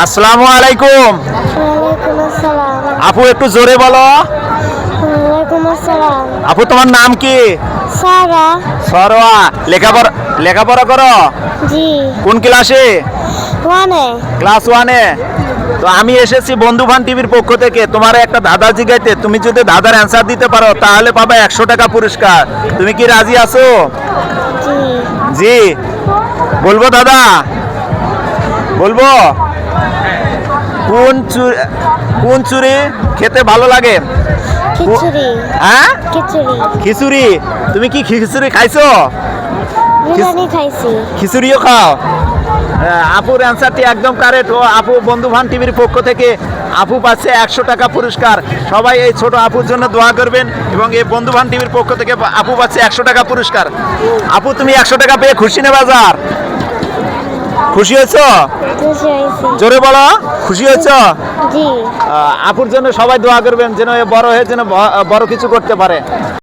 আসসালামু আলাইকুম। ওয়ালাইকুম আসসালাম। আপু একটু জোরে বলো। ওয়ালাইকুম আসসালাম। আপু তোমার নাম কি? সারা। সরোয়া। লেখাপড়া করো? জি। কোন ক্লাসে? ওয়ানে। ক্লাস 1-এ। তো আমি এসেছি বন্ধুবান টিভির পক্ষ থেকে তোমার একটা ধাঁধা জিগাইতে। তুমি যদি ধাঁধার অ্যান্সার দিতে পারো তাহলে পাবে 100 টাকা পুরস্কার। তুমি কি রাজি আছো? জি। জি। বলবো দাদা? বলবো? কোন চুরি খেতে ভালো লাগে? খিচুড়ি। হ্যাঁ? খিচুড়ি। খিচুড়ি। তুমি কি খিচুড়ি খাইছো? বিরিয়ানি খাইছি। খিচুড়িও খাও? আপুর অ্যান্সারটি একদম কারেক্ট। ও আপু বন্ধুবান টিভির পক্ষ থেকে আপু পাচ্ছে 100 টাকা পুরস্কার। সবাই এই ছোট আপুর জন্য দোয়া করবেন এবং এই বন্ধুবান টিভির পক্ষ থেকে আপু পাচ্ছে 100 টাকা পুরস্কার। আপু তুমি 100 টাকা পেয়ে খুশি না বাজার? খুশি হয়েছো? খুশি হয়েছি। জোরে বলো, খুশি হয়েছো? জি। আপুর জন্য সবাই দোয়া করবেন যেন এ বড় হয়ে যেন বড় কিছু করতে পারে।